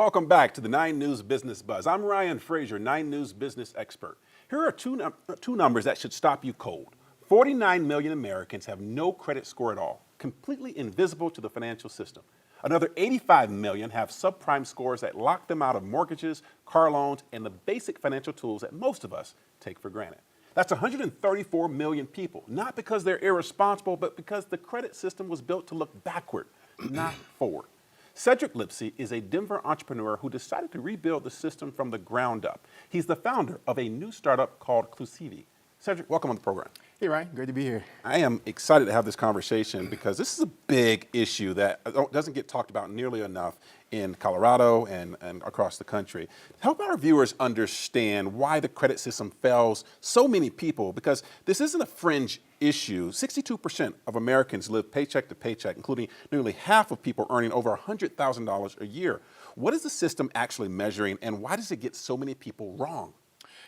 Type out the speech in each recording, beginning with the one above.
welcome back to the 9 News Business Buzz. I'm Ryan Frazier, 9 News business expert. Here are two numbers that should stop you cold. 49 million Americans have no credit score at all, completely invisible to the financial system. Another 85 million have subprime scores that lock them out of mortgages, car loans, and the basic financial tools that most of us take for granted. That's 134 million people, not because they're irresponsible, but because the credit system was built to look backward, not forward. Cedric Lipsey is a Denver entrepreneur who decided to rebuild the system from the ground up. He's the founder of a new startup called Clusivi. Cedric, welcome on the program. Hey, Ryan. Great to be here. I am excited to have this conversation because this is a big issue that doesn't get talked about nearly enough in Colorado and across the country. Help our viewers understand why the credit system fails so many people, because this isn't a fringe issue. 62% of Americans live paycheck to paycheck, including nearly half of people earning over $100,000 a year. What is the system actually measuring, and why does it get so many people wrong?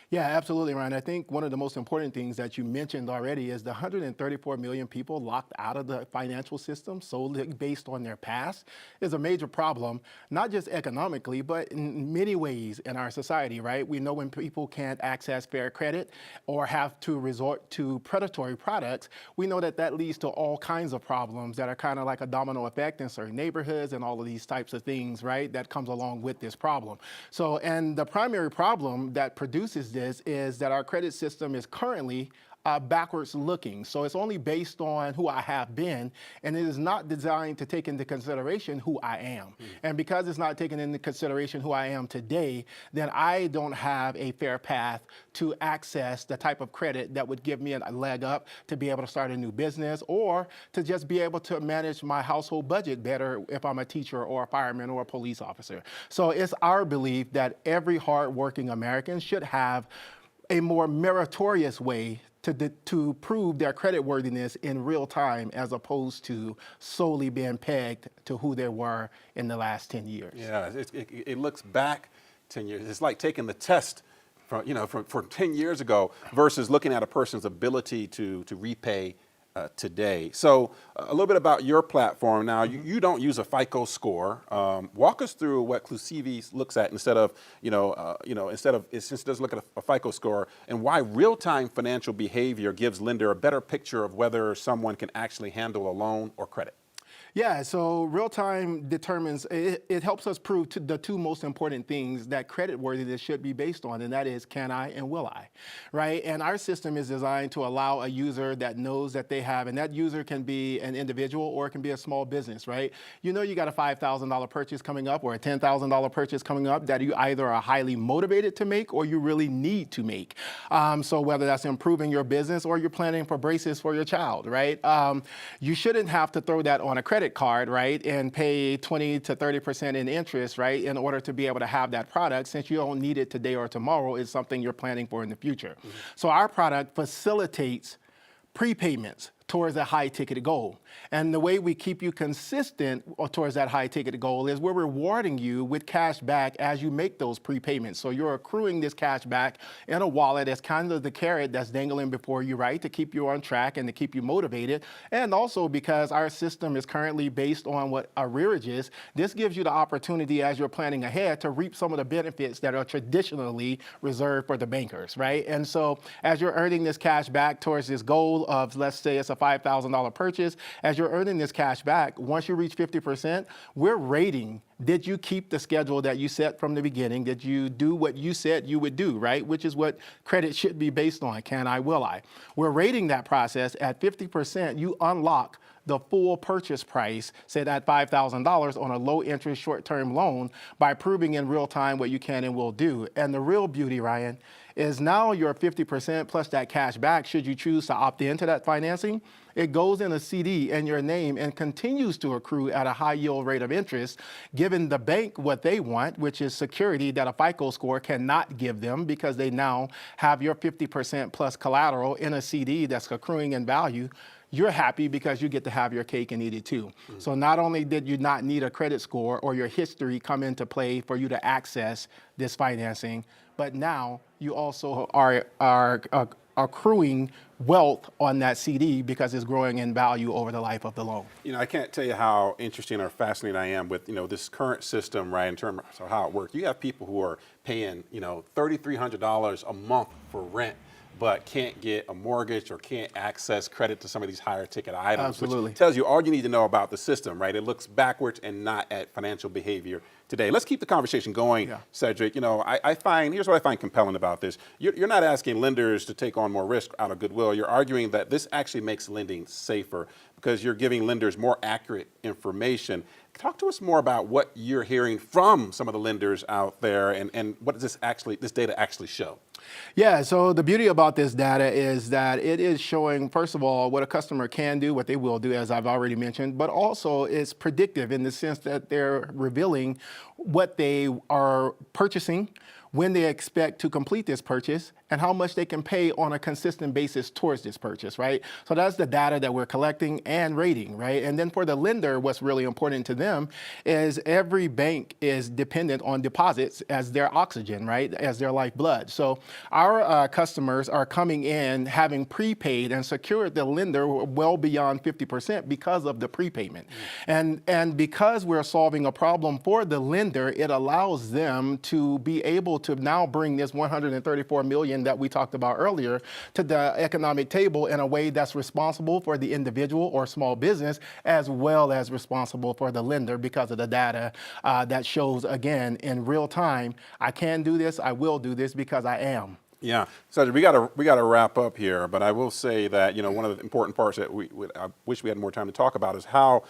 Yeah, absolutely, Ryan. I think one of the most important things that you mentioned already is the 134 million people locked out of the financial system solely based on their past is a major problem, not just economically, but in many ways in our society, right? We know when people can't access fair credit or have to resort to predatory products, we know that that leads to all kinds of problems that are kind of like a domino effect in certain neighborhoods and all of these types of things, right? That comes along with this problem. So, and the primary problem that produces this is that our credit system is currently backwards looking. So it's only based on who I have been, and it is not designed to take into consideration who I am. And because it's not taking into consideration who I am today, then I don't have a fair path to access the type of credit that would give me a leg up to be able to start a new business or to just be able to manage my household budget better if I'm a teacher or a fireman or a police officer. So it's our belief that every hardworking American should have a more meritorious way to prove their creditworthiness in real time, as opposed to solely being pegged to who they were in the last 10 years. Yeah, it looks back 10 years. It's like taking the test from 10 years ago versus looking at a person's ability to repay today. So a little bit about your platform. Now, you don't use a FICO score. Walk us through what Clusivi looks at instead of, it doesn't look at a FICO score, and why real-time financial behavior gives lender a better picture of whether someone can actually handle a loan or credit. Yeah, so real time determines, it helps us prove the two most important things that creditworthiness should be based on, and that is, can I and will I, right? And our system is designed to allow a user that knows that they have, and that user can be an individual or it can be a small business, right? You know you got a $5,000 purchase coming up or a $10,000 purchase coming up that you either are highly motivated to make or you really need to make. So whether that's improving your business or you're planning for braces for your child, right? You shouldn't have to throw that on a credit card, right, and pay 20 to 30% in interest, right, in order to be able to have that product, since you don't need it today or tomorrow. It's something you're planning for in the future. So our product facilitates prepayments towards a high-ticket goal. And the way we keep you consistent towards that high-ticket goal is we're rewarding you with cash back as you make those prepayments. So you're accruing this cash back in a wallet as kind of the carrot that's dangling before you, right, to keep you on track and to keep you motivated. And also because our system is currently based on what arrearage is, this gives you the opportunity as you're planning ahead to reap some of the benefits that are traditionally reserved for the bankers, right? And so as you're earning this cash back towards this goal of, let's say it's a $5,000 purchase, as you're earning this cash back, once you reach 50%, we're rating, did you keep the schedule that you set from the beginning? Did you do what you said you would do, right? Which is what credit should be based on, can I, will I? We're rating that process at 50%, you unlock the full purchase price, say that $5,000 on a low interest short-term loan, by proving in real time what you can and will do. And the real beauty, Ryan, is now your 50% plus that cash back, should you choose to opt into that financing, it goes in a CD in your name and continues to accrue at a high yield rate of interest, giving the bank what they want, which is security that a FICO score cannot give them, because they now have your 50% plus collateral in a CD that's accruing in value. You're happy because you get to have your cake and eat it too. So not only did you not need a credit score or your history come into play for you to access this financing, but now you also are accruing wealth on that CD because it's growing in value over the life of the loan. You know, I can't tell you how interesting or fascinated I am with, this current system, right, in terms of how it works. You have people who are paying, $3,300 a month for rent, but can't get a mortgage or can't access credit to some of these higher ticket items. Absolutely. Which tells you all you need to know about the system, right? It looks backwards and not at financial behavior today. Let's keep the conversation going, Cedric. I find, here's what I find compelling about this. You're not asking lenders to take on more risk out of goodwill. You're arguing that this actually makes lending safer because you're giving lenders more accurate information. Talk to us more about what you're hearing from some of the lenders out there and what does this data actually show? Yeah, so the beauty about this data is that it is showing, first of all, what a customer can do, what they will do, as I've already mentioned, but also it's predictive in the sense that they're revealing what they are purchasing, when they expect to complete this purchase, and how much they can pay on a consistent basis towards this purchase, right? So that's the data that we're collecting and rating, right? And then for the lender, what's really important to them is every bank is dependent on deposits as their oxygen, right? As their lifeblood. So our customers are coming in having prepaid and secured the lender well beyond 50% because of the prepayment. And because we're solving a problem for the lender, it allows them to be able to now bring this 134 million that we talked about earlier to the economic table in a way that's responsible for the individual or small business as well as responsible for the lender because of the data that shows, again, in real time, I can do this, I will do this because I am. Yeah, so we got to wrap up here, but I will say that one of the important parts that I wish we had more time to talk about is how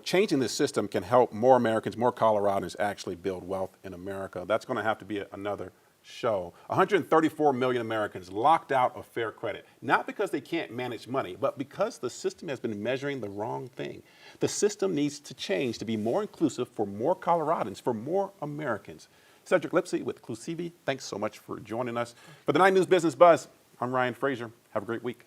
changing this system can help more Americans, more Coloradans actually build wealth in America. That's going to have to be another show. 134 million Americans locked out of fair credit, not because they can't manage money, but because the system has been measuring the wrong thing. The system needs to change to be more inclusive for more Coloradans, for more Americans. Cedric Lipsey with Clusivi, thanks so much for joining us. For the 9 News Business Buzz, I'm Ryan Frazier. Have a great week.